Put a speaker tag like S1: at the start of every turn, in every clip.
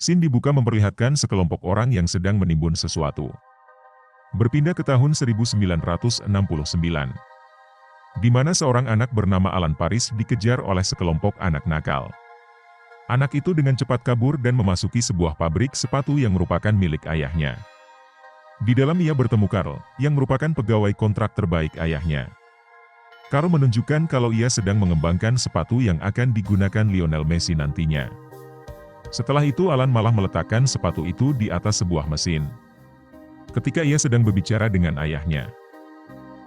S1: Scene dibuka memperlihatkan sekelompok orang yang sedang menimbun sesuatu. Berpindah ke tahun 1969, di mana seorang anak bernama Alan Paris dikejar oleh sekelompok anak nakal. Anak itu dengan cepat kabur dan memasuki sebuah pabrik sepatu yang merupakan milik ayahnya. Di dalam ia bertemu Carl, yang merupakan pegawai kontrak terbaik ayahnya. Carl menunjukkan kalau ia sedang mengembangkan sepatu yang akan digunakan Lionel Messi nantinya. Setelah itu Alan malah meletakkan sepatu itu di atas sebuah mesin. Ketika ia sedang berbicara dengan ayahnya,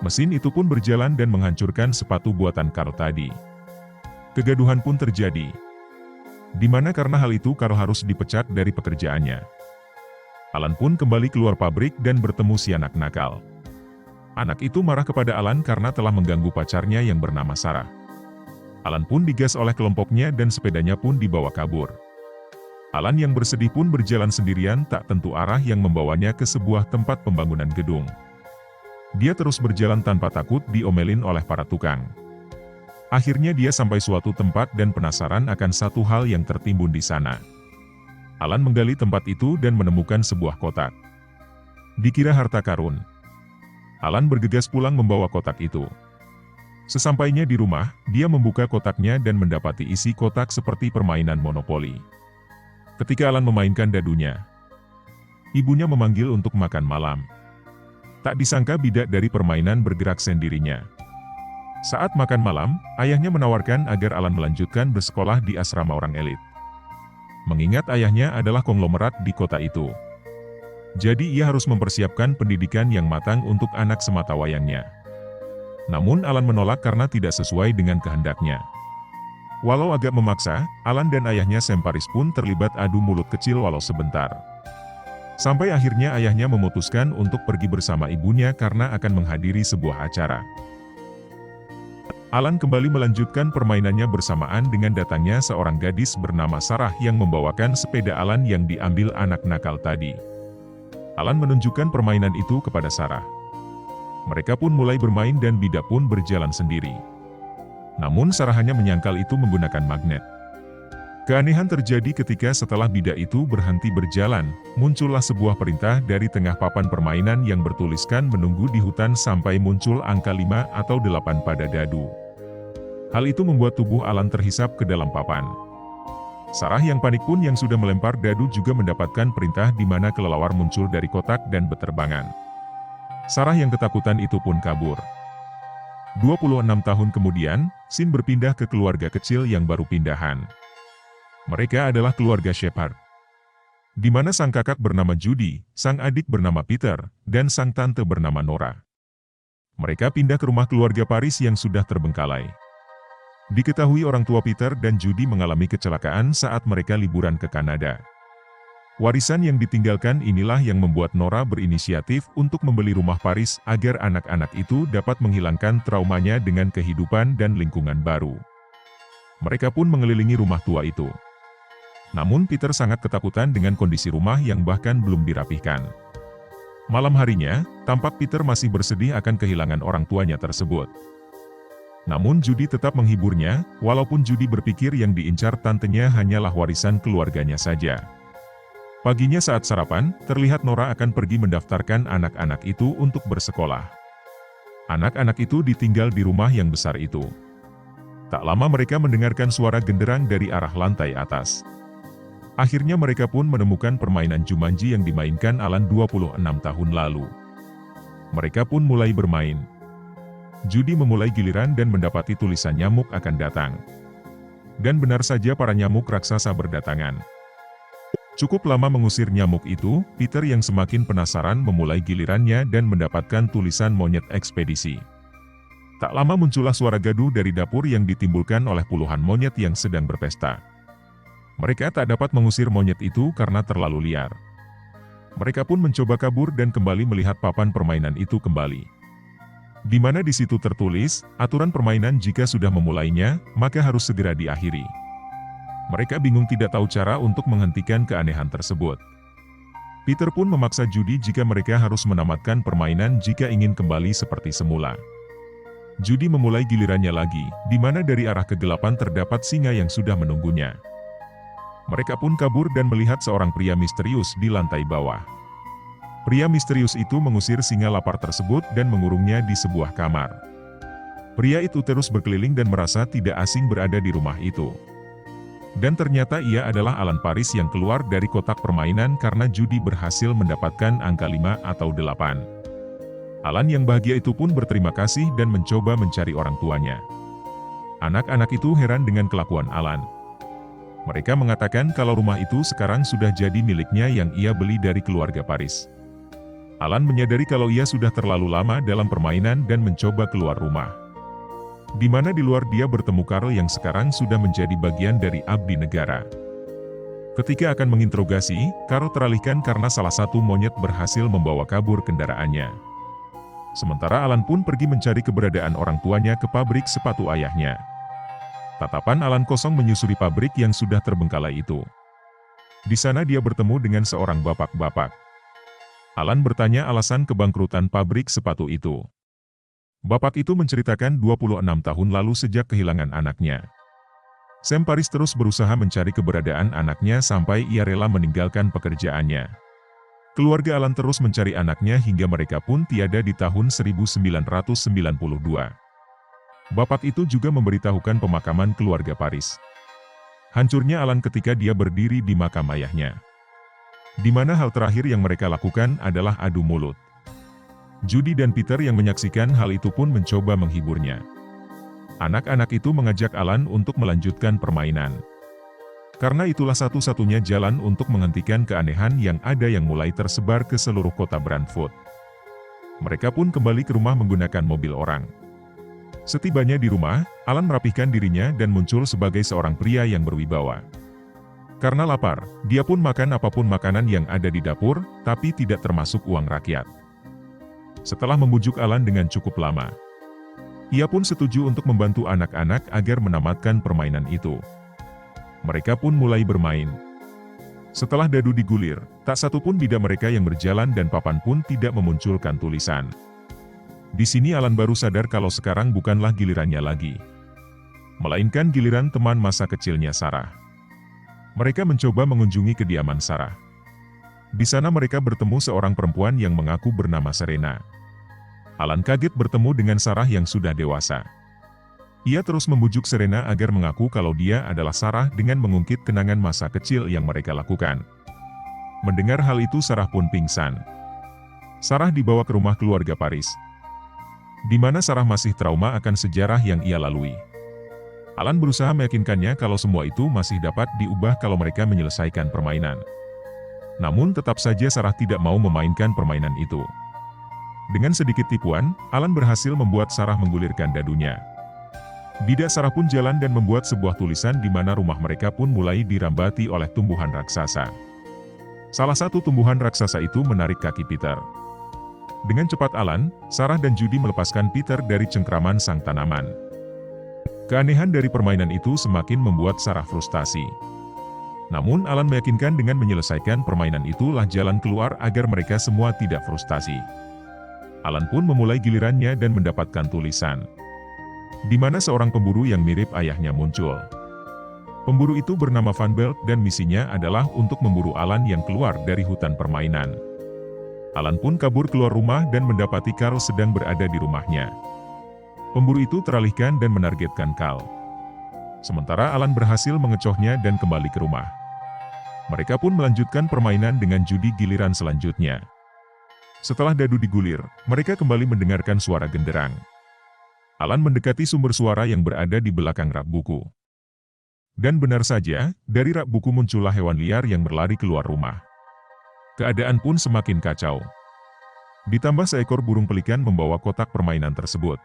S1: mesin itu pun berjalan dan menghancurkan sepatu buatan Carl tadi. Kegaduhan pun terjadi, di mana karena hal itu Carl harus dipecat dari pekerjaannya. Alan pun kembali keluar pabrik dan bertemu si anak nakal. Anak itu marah kepada Alan karena telah mengganggu pacarnya yang bernama Sarah. Alan pun digas oleh kelompoknya dan sepedanya pun dibawa kabur. Alan yang bersedih pun berjalan sendirian tak tentu arah yang membawanya ke sebuah tempat pembangunan gedung. Dia terus berjalan tanpa takut diomelin oleh para tukang. Akhirnya dia sampai suatu tempat dan penasaran akan satu hal yang tertimbun di sana. Alan menggali tempat itu dan menemukan sebuah kotak. Dikira harta karun. Alan bergegas pulang membawa kotak itu. Sesampainya di rumah, dia membuka kotaknya dan mendapati isi kotak seperti permainan monopoli. Ketika Alan memainkan dadunya, ibunya memanggil untuk makan malam. Tak disangka bidak dari permainan bergerak sendirinya. Saat makan malam, ayahnya menawarkan agar Alan melanjutkan bersekolah di asrama orang elit. Mengingat ayahnya adalah konglomerat di kota itu. Jadi ia harus mempersiapkan pendidikan yang matang untuk anak sematawayangnya. Namun Alan menolak karena tidak sesuai dengan kehendaknya. Walau agak memaksa, Alan dan ayahnya Sam Paris pun terlibat adu mulut kecil walau sebentar. Sampai akhirnya ayahnya memutuskan untuk pergi bersama ibunya karena akan menghadiri sebuah acara. Alan kembali melanjutkan permainannya bersamaan dengan datangnya seorang gadis bernama Sarah yang membawakan sepeda Alan yang diambil anak nakal tadi. Alan menunjukkan permainan itu kepada Sarah. Mereka pun mulai bermain dan bidak pun berjalan sendiri. Namun Sarah hanya menyangkal itu menggunakan magnet. Keanehan terjadi ketika setelah bidak itu berhenti berjalan, muncullah sebuah perintah dari tengah papan permainan yang bertuliskan menunggu di hutan sampai muncul angka 5 atau 8 pada dadu. Hal itu membuat tubuh Alan terhisap ke dalam papan. Sarah yang panik pun yang sudah melempar dadu juga mendapatkan perintah di mana kelelawar muncul dari kotak dan beterbangan. Sarah yang ketakutan itu pun kabur. 26 tahun kemudian, Scene berpindah ke keluarga kecil yang baru pindahan. Mereka adalah keluarga Shepard, di mana sang kakak bernama Judy, sang adik bernama Peter, dan sang tante bernama Nora. Mereka pindah ke rumah keluarga Paris yang sudah terbengkalai. Diketahui orang tua Peter dan Judy mengalami kecelakaan saat mereka liburan ke Kanada. Warisan yang ditinggalkan inilah yang membuat Nora berinisiatif untuk membeli rumah Paris agar anak-anak itu dapat menghilangkan traumanya dengan kehidupan dan lingkungan baru. Mereka pun mengelilingi rumah tua itu. Namun Peter sangat ketakutan dengan kondisi rumah yang bahkan belum dirapihkan. Malam harinya, tampak Peter masih bersedih akan kehilangan orang tuanya tersebut. Namun Judy tetap menghiburnya, walaupun Judy berpikir yang diincar tantenya hanyalah warisan keluarganya saja. Paginya saat sarapan, terlihat Nora akan pergi mendaftarkan anak-anak itu untuk bersekolah. Anak-anak itu ditinggal di rumah yang besar itu. Tak lama mereka mendengarkan suara genderang dari arah lantai atas. Akhirnya mereka pun menemukan permainan Jumanji yang dimainkan Alan 26 tahun lalu. Mereka pun mulai bermain. Judy memulai giliran dan mendapati tulisan nyamuk akan datang. Dan benar saja para nyamuk raksasa berdatangan. Cukup lama mengusir nyamuk itu, Peter yang semakin penasaran memulai gilirannya dan mendapatkan tulisan monyet ekspedisi. Tak lama muncullah suara gaduh dari dapur yang ditimbulkan oleh puluhan monyet yang sedang berpesta. Mereka tak dapat mengusir monyet itu karena terlalu liar. Mereka pun mencoba kabur dan kembali melihat papan permainan itu kembali. Di mana di situ tertulis, aturan permainan jika sudah memulainya, maka harus segera diakhiri. Mereka bingung tidak tahu cara untuk menghentikan keanehan tersebut. Peter pun memaksa Judy jika mereka harus menamatkan permainan jika ingin kembali seperti semula. Judy memulai gilirannya lagi, di mana dari arah kegelapan terdapat singa yang sudah menunggunya. Mereka pun kabur dan melihat seorang pria misterius di lantai bawah. Pria misterius itu mengusir singa lapar tersebut dan mengurungnya di sebuah kamar. Pria itu terus berkeliling dan merasa tidak asing berada di rumah itu. Dan ternyata ia adalah Alan Paris yang keluar dari kotak permainan karena judi berhasil mendapatkan angka 5 atau 8. Alan yang bahagia itu pun berterima kasih dan mencoba mencari orang tuanya. Anak-anak itu heran dengan kelakuan Alan. Mereka mengatakan kalau rumah itu sekarang sudah jadi miliknya yang ia beli dari keluarga Paris. Alan menyadari kalau ia sudah terlalu lama dalam permainan dan mencoba keluar rumah. Di mana di luar dia bertemu Carl yang sekarang sudah menjadi bagian dari abdi negara. Ketika akan menginterogasi, Carl teralihkan karena salah satu monyet berhasil membawa kabur kendaraannya. Sementara Alan pun pergi mencari keberadaan orang tuanya ke pabrik sepatu ayahnya. Tatapan Alan kosong menyusuri pabrik yang sudah terbengkalai itu. Di sana dia bertemu dengan seorang bapak-bapak. Alan bertanya alasan kebangkrutan pabrik sepatu itu. Bapak itu menceritakan 26 tahun lalu sejak kehilangan anaknya. Sam Paris terus berusaha mencari keberadaan anaknya sampai ia rela meninggalkan pekerjaannya. Keluarga Alan terus mencari anaknya hingga mereka pun tiada di tahun 1992. Bapak itu juga memberitahukan pemakaman keluarga Paris. Hancurnya Alan ketika dia berdiri di makam ayahnya. Di mana hal terakhir yang mereka lakukan adalah adu mulut. Judy dan Peter yang menyaksikan hal itu pun mencoba menghiburnya. Anak-anak itu mengajak Alan untuk melanjutkan permainan. Karena itulah satu-satunya jalan untuk menghentikan keanehan yang ada yang mulai tersebar ke seluruh kota Brantford. Mereka pun kembali ke rumah menggunakan mobil orang. Setibanya di rumah, Alan merapihkan dirinya dan muncul sebagai seorang pria yang berwibawa. Karena lapar, dia pun makan apapun makanan yang ada di dapur, tapi tidak termasuk uang rakyat. Setelah membujuk Alan dengan cukup lama, ia pun setuju untuk membantu anak-anak agar menamatkan permainan itu. Mereka pun mulai bermain. Setelah dadu digulir, tak satu pun bidak mereka yang berjalan dan papan pun tidak memunculkan tulisan. Di sini Alan baru sadar kalau sekarang bukanlah gilirannya lagi, melainkan giliran teman masa kecilnya Sarah. Mereka mencoba mengunjungi kediaman Sarah. Di sana mereka bertemu seorang perempuan yang mengaku bernama Serena. Alan kaget bertemu dengan Sarah yang sudah dewasa. Ia terus membujuk Serena agar mengaku kalau dia adalah Sarah dengan mengungkit kenangan masa kecil yang mereka lakukan. Mendengar hal itu Sarah pun pingsan. Sarah dibawa ke rumah keluarga Paris, di mana Sarah masih trauma akan sejarah yang ia lalui. Alan berusaha meyakinkannya kalau semua itu masih dapat diubah kalau mereka menyelesaikan permainan. Namun tetap saja Sarah tidak mau memainkan permainan itu. Dengan sedikit tipuan, Alan berhasil membuat Sarah menggulirkan dadunya. Bidak Sarah pun jalan dan membuat sebuah tulisan di mana rumah mereka pun mulai dirambati oleh tumbuhan raksasa. Salah satu tumbuhan raksasa itu menarik kaki Peter. Dengan cepat Alan, Sarah dan Judy melepaskan Peter dari cengkraman sang tanaman. Keanehan dari permainan itu semakin membuat Sarah frustasi. Namun Alan meyakinkan dengan menyelesaikan permainan itulah jalan keluar agar mereka semua tidak frustasi. Alan pun memulai gilirannya dan mendapatkan tulisan, di mana seorang pemburu yang mirip ayahnya muncul. Pemburu itu bernama Van Belt dan misinya adalah untuk memburu Alan yang keluar dari hutan permainan. Alan pun kabur keluar rumah dan mendapati Carl sedang berada di rumahnya. Pemburu itu teralihkan dan menargetkan Carl. Sementara Alan berhasil mengecohnya dan kembali ke rumah. Mereka pun melanjutkan permainan dengan judi giliran selanjutnya. Setelah dadu digulir, mereka kembali mendengarkan suara genderang. Alan mendekati sumber suara yang berada di belakang rak buku. Dan benar saja, dari rak buku muncullah hewan liar yang berlari keluar rumah. Keadaan pun semakin kacau. Ditambah seekor burung pelikan membawa kotak permainan tersebut.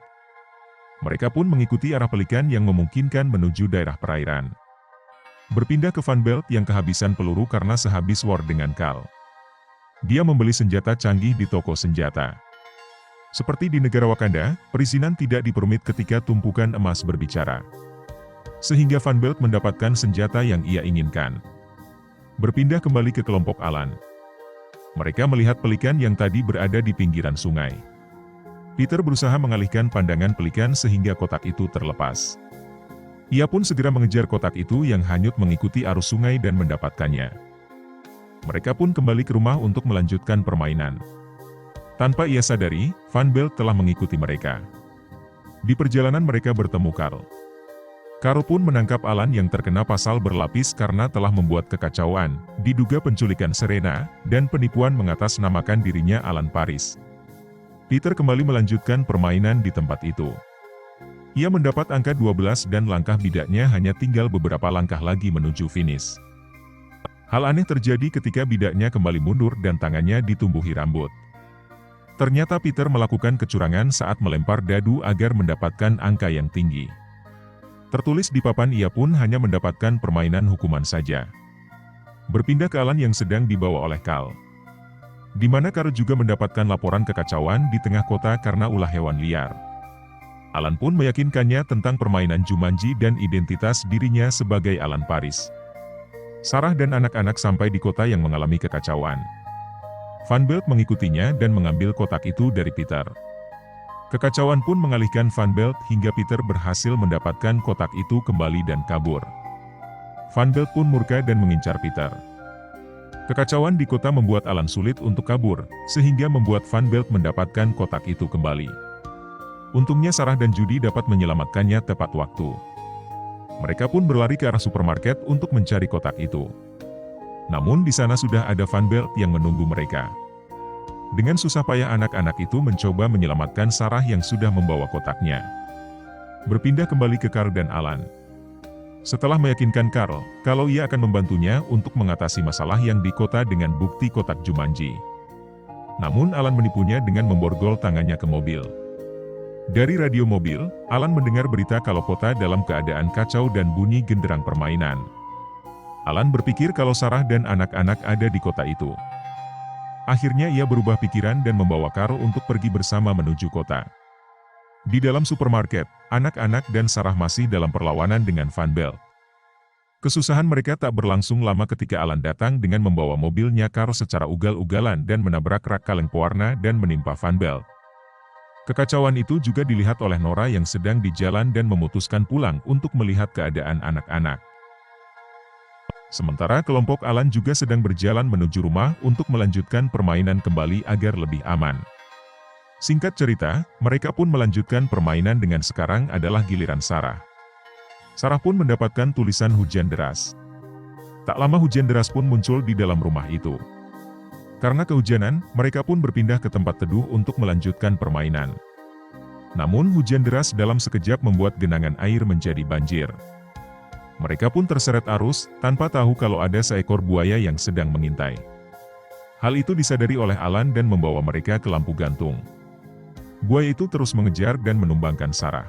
S1: Mereka pun mengikuti arah pelikan yang memungkinkan menuju daerah perairan. Berpindah ke Van Belt yang kehabisan peluru karena sehabis war dengan Carl. Dia membeli senjata canggih di toko senjata. Seperti di negara Wakanda, perizinan tidak dipermit ketika tumpukan emas berbicara. Sehingga Van Belt mendapatkan senjata yang ia inginkan. Berpindah kembali ke kelompok Alan. Mereka melihat pelikan yang tadi berada di pinggiran sungai. Peter berusaha mengalihkan pandangan pelikan sehingga kotak itu terlepas. Ia pun segera mengejar kotak itu yang hanyut mengikuti arus sungai dan mendapatkannya. Mereka pun kembali ke rumah untuk melanjutkan permainan. Tanpa ia sadari, Van Belt telah mengikuti mereka. Di perjalanan mereka bertemu Carl. Carl pun menangkap Alan yang terkena pasal berlapis karena telah membuat kekacauan, diduga penculikan Serena, dan penipuan mengatasnamakan dirinya Alan Paris. Peter kembali melanjutkan permainan di tempat itu. Ia mendapat angka 12 dan langkah bidaknya hanya tinggal beberapa langkah lagi menuju finish. Hal aneh terjadi ketika bidaknya kembali mundur dan tangannya ditumbuhi rambut. Ternyata Peter melakukan kecurangan saat melempar dadu agar mendapatkan angka yang tinggi. Tertulis di papan ia pun hanya mendapatkan permainan hukuman saja. Berpindah ke Alan yang sedang dibawa oleh Carl. Di mana Carl juga mendapatkan laporan kekacauan di tengah kota karena ulah hewan liar. Alan pun meyakinkannya tentang permainan Jumanji dan identitas dirinya sebagai Alan Paris. Sarah dan anak-anak sampai di kota yang mengalami kekacauan. Van Belt mengikutinya dan mengambil kotak itu dari Peter. Kekacauan pun mengalihkan Van Belt hingga Peter berhasil mendapatkan kotak itu kembali dan kabur. Van Belt pun murka dan mengincar Peter. Kekacauan di kota membuat Alan sulit untuk kabur, sehingga membuat Van Belt mendapatkan kotak itu kembali. Untungnya Sarah dan Judy dapat menyelamatkannya tepat waktu. Mereka pun berlari ke arah supermarket untuk mencari kotak itu. Namun di sana sudah ada Van Belt yang menunggu mereka. Dengan susah payah anak-anak itu mencoba menyelamatkan Sarah yang sudah membawa kotaknya. Berpindah kembali ke Carl dan Alan. Setelah meyakinkan Carl kalau ia akan membantunya untuk mengatasi masalah yang di kota dengan bukti kotak Jumanji. Namun Alan menipunya dengan memborgol tangannya ke mobil. Dari radio mobil, Alan mendengar berita kalau kota dalam keadaan kacau dan bunyi genderang permainan. Alan berpikir kalau Sarah dan anak-anak ada di kota itu. Akhirnya ia berubah pikiran dan membawa Carl untuk pergi bersama menuju kota. Di dalam supermarket, anak-anak dan Sarah masih dalam perlawanan dengan Van Belt. Kesusahan mereka tak berlangsung lama ketika Alan datang dengan membawa mobilnya Carl secara ugal-ugalan dan menabrak rak kaleng pewarna dan menimpa Van Belt. Kekacauan itu juga dilihat oleh Nora yang sedang di jalan dan memutuskan pulang untuk melihat keadaan anak-anak. Sementara kelompok Alan juga sedang berjalan menuju rumah untuk melanjutkan permainan kembali agar lebih aman. Singkat cerita, mereka pun melanjutkan permainan dengan sekarang adalah giliran Sarah. Sarah pun mendapatkan tulisan hujan deras. Tak lama hujan deras pun muncul di dalam rumah itu. Karena kehujanan, mereka pun berpindah ke tempat teduh untuk melanjutkan permainan. Namun hujan deras dalam sekejap membuat genangan air menjadi banjir. Mereka pun terseret arus, tanpa tahu kalau ada seekor buaya yang sedang mengintai. Hal itu disadari oleh Alan dan membawa mereka ke lampu gantung. Buaya itu terus mengejar dan menumbangkan Sarah.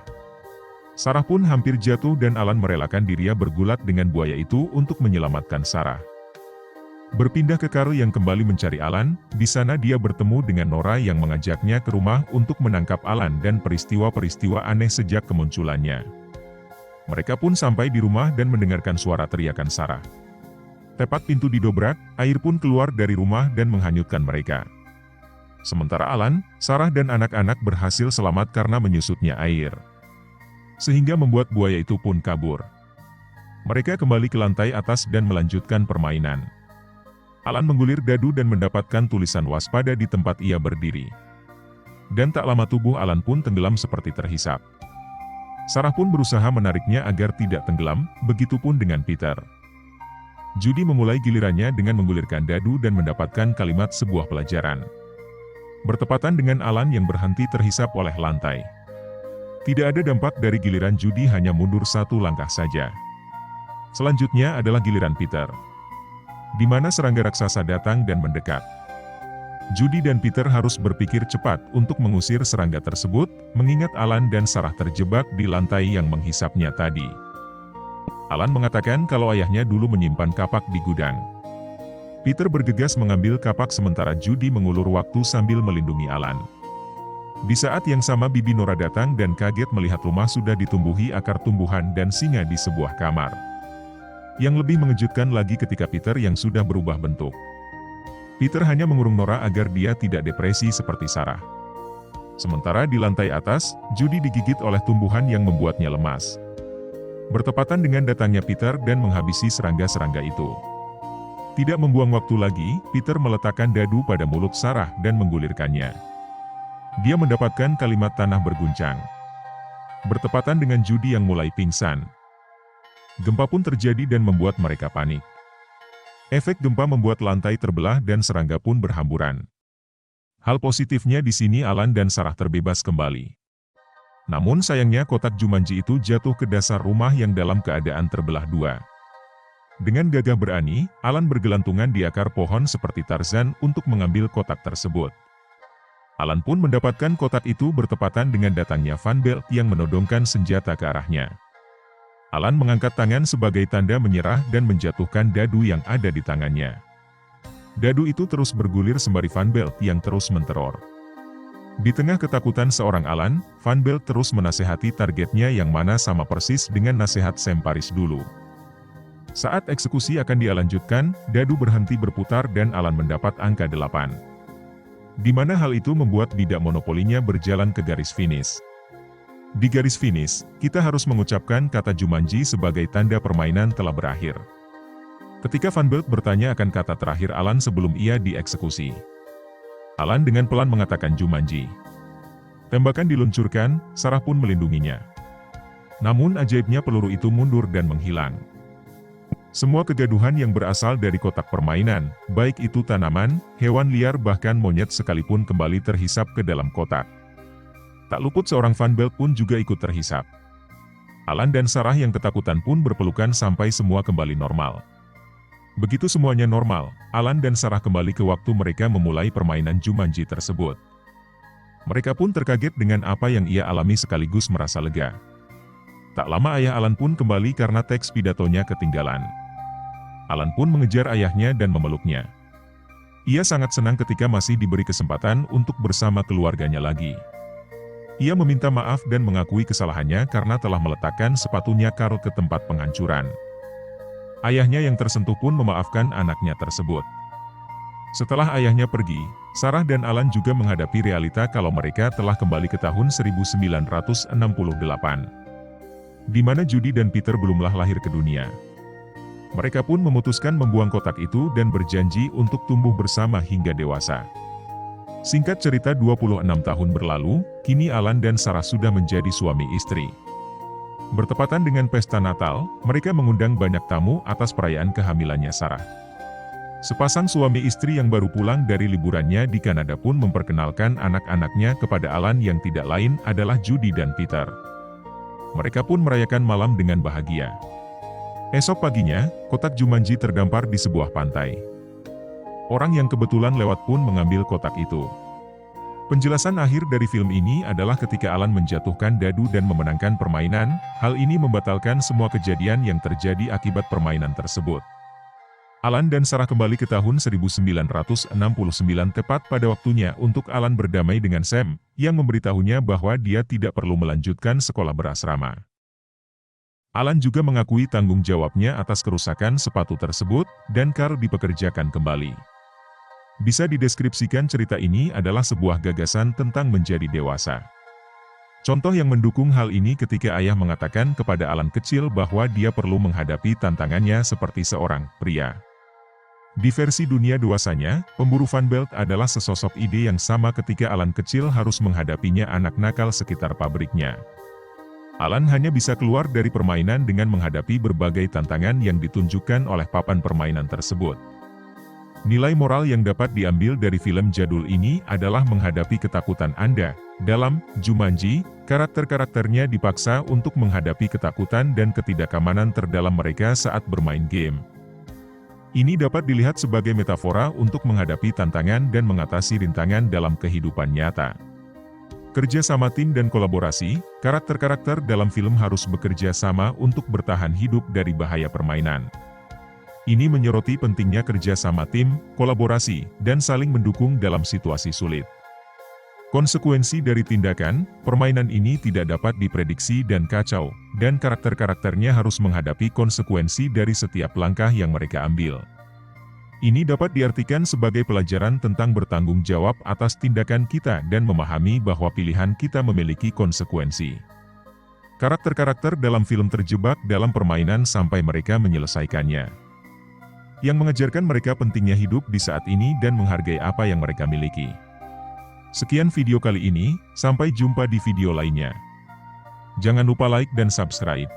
S1: Sarah pun hampir jatuh dan Alan merelakan dirinya bergulat dengan buaya itu untuk menyelamatkan Sarah. Berpindah ke Carl yang kembali mencari Alan, di sana dia bertemu dengan Nora yang mengajaknya ke rumah untuk menangkap Alan dan peristiwa-peristiwa aneh sejak kemunculannya. Mereka pun sampai di rumah dan mendengarkan suara teriakan Sarah. Tepat pintu didobrak, air pun keluar dari rumah dan menghanyutkan mereka. Sementara Alan, Sarah dan anak-anak berhasil selamat karena menyusutnya air. Sehingga membuat buaya itu pun kabur. Mereka kembali ke lantai atas dan melanjutkan permainan. Alan menggulir dadu dan mendapatkan tulisan waspada di tempat ia berdiri. Dan tak lama tubuh Alan pun tenggelam seperti terhisap. Sarah pun berusaha menariknya agar tidak tenggelam, begitupun dengan Peter. Judy memulai gilirannya dengan menggulirkan dadu dan mendapatkan kalimat sebuah pelajaran. Bertepatan dengan Alan yang berhenti terhisap oleh lantai. Tidak ada dampak dari giliran Judy, hanya mundur satu langkah saja. Selanjutnya adalah giliran Peter, di mana serangga raksasa datang dan mendekat. Judy dan Peter harus berpikir cepat untuk mengusir serangga tersebut, mengingat Alan dan Sarah terjebak di lantai yang menghisapnya tadi. Alan mengatakan kalau ayahnya dulu menyimpan kapak di gudang. Peter bergegas mengambil kapak sementara Judy mengulur waktu sambil melindungi Alan. Di saat yang sama Bibi Nora datang dan kaget melihat rumah sudah ditumbuhi akar tumbuhan dan singa di sebuah kamar. Yang lebih mengejutkan lagi ketika Peter yang sudah berubah bentuk. Peter hanya mengurung Nora agar dia tidak depresi seperti Sarah. Sementara di lantai atas, Judy digigit oleh tumbuhan yang membuatnya lemas. Bertepatan dengan datangnya Peter dan menghabisi serangga-serangga itu. Tidak membuang waktu lagi, Peter meletakkan dadu pada mulut Sarah dan menggulirkannya. Dia mendapatkan kalimat tanah berguncang. Bertepatan dengan Judy yang mulai pingsan. Gempa pun terjadi dan membuat mereka panik. Efek gempa membuat lantai terbelah dan serangga pun berhamburan. Hal positifnya di sini Alan dan Sarah terbebas kembali. Namun sayangnya kotak Jumanji itu jatuh ke dasar rumah yang dalam keadaan terbelah dua. Dengan gagah berani, Alan bergelantungan di akar pohon seperti Tarzan untuk mengambil kotak tersebut. Alan pun mendapatkan kotak itu bertepatan dengan datangnya Van Belt yang menodongkan senjata ke arahnya. Alan mengangkat tangan sebagai tanda menyerah dan menjatuhkan dadu yang ada di tangannya. Dadu itu terus bergulir sembari Van Belt yang terus menteror. Di tengah ketakutan seorang Alan, Van Belt terus menasehati targetnya yang mana sama persis dengan nasihat Sam Paris dulu. Saat eksekusi akan dilanjutkan, dadu berhenti berputar dan Alan mendapat angka 8. Di mana hal itu membuat bidak monopolinya berjalan ke garis finish. Di garis finish, kita harus mengucapkan kata Jumanji sebagai tanda permainan telah berakhir. Ketika Van Belt bertanya akan kata terakhir Alan sebelum ia dieksekusi. Alan dengan pelan mengatakan Jumanji. Tembakan diluncurkan, Sarah pun melindunginya. Namun ajaibnya peluru itu mundur dan menghilang. Semua kegaduhan yang berasal dari kotak permainan, baik itu tanaman, hewan liar bahkan monyet sekalipun kembali terhisap ke dalam kotak. Tak luput seorang Van Belt pun juga ikut terhisap. Alan dan Sarah yang ketakutan pun berpelukan sampai semua kembali normal. Begitu semuanya normal, Alan dan Sarah kembali ke waktu mereka memulai permainan Jumanji tersebut. Mereka pun terkaget dengan apa yang ia alami sekaligus merasa lega. Tak lama ayah Alan pun kembali karena teks pidatonya ketinggalan. Alan pun mengejar ayahnya dan memeluknya. Ia sangat senang ketika masih diberi kesempatan untuk bersama keluarganya lagi. Ia meminta maaf dan mengakui kesalahannya karena telah meletakkan sepatunya Carl ke tempat penghancuran. Ayahnya yang tersentuh pun memaafkan anaknya tersebut. Setelah ayahnya pergi, Sarah dan Alan juga menghadapi realita kalau mereka telah kembali ke tahun 1968. Di mana Judy dan Peter belumlah lahir ke dunia. Mereka pun memutuskan membuang kotak itu dan berjanji untuk tumbuh bersama hingga dewasa. Singkat cerita 26 tahun berlalu, kini Alan dan Sarah sudah menjadi suami istri. Bertepatan dengan pesta Natal, mereka mengundang banyak tamu atas perayaan kehamilannya Sarah. Sepasang suami istri yang baru pulang dari liburannya di Kanada pun memperkenalkan anak-anaknya kepada Alan yang tidak lain adalah Judy dan Peter. Mereka pun merayakan malam dengan bahagia. Esok paginya, kotak Jumanji terdampar di sebuah pantai. Orang yang kebetulan lewat pun mengambil kotak itu. Penjelasan akhir dari film ini adalah ketika Alan menjatuhkan dadu dan memenangkan permainan, hal ini membatalkan semua kejadian yang terjadi akibat permainan tersebut. Alan dan Sarah kembali ke tahun 1969 tepat pada waktunya untuk Alan berdamai dengan Sam, yang memberitahunya bahwa dia tidak perlu melanjutkan sekolah berasrama. Alan juga mengakui tanggung jawabnya atas kerusakan sepatu tersebut, dan Carl dipekerjakan kembali. Bisa dideskripsikan cerita ini adalah sebuah gagasan tentang menjadi dewasa. Contoh yang mendukung hal ini ketika ayah mengatakan kepada Alan kecil bahwa dia perlu menghadapi tantangannya seperti seorang pria. Di versi dunia dewasanya, pemburu Van Belt adalah sesosok ide yang sama ketika Alan kecil harus menghadapinya anak nakal sekitar pabriknya. Alan hanya bisa keluar dari permainan dengan menghadapi berbagai tantangan yang ditunjukkan oleh papan permainan tersebut. Nilai moral yang dapat diambil dari film jadul ini adalah menghadapi ketakutan Anda. Dalam Jumanji, karakter-karakternya dipaksa untuk menghadapi ketakutan dan ketidakamanan terdalam mereka saat bermain game. Ini dapat dilihat sebagai metafora untuk menghadapi tantangan dan mengatasi rintangan dalam kehidupan nyata. Kerja sama tim dan kolaborasi, karakter-karakter dalam film harus bekerja sama untuk bertahan hidup dari bahaya permainan. Ini menyoroti pentingnya kerja sama tim, kolaborasi, dan saling mendukung dalam situasi sulit. Konsekuensi dari tindakan, permainan ini tidak dapat diprediksi dan kacau, dan karakter-karakternya harus menghadapi konsekuensi dari setiap langkah yang mereka ambil. Ini dapat diartikan sebagai pelajaran tentang bertanggung jawab atas tindakan kita dan memahami bahwa pilihan kita memiliki konsekuensi. Karakter-karakter dalam film terjebak dalam permainan sampai mereka menyelesaikannya. Yang mengajarkan mereka pentingnya hidup di saat ini dan menghargai apa yang mereka miliki. Sekian video kali ini, sampai jumpa di video lainnya. Jangan lupa like dan subscribe.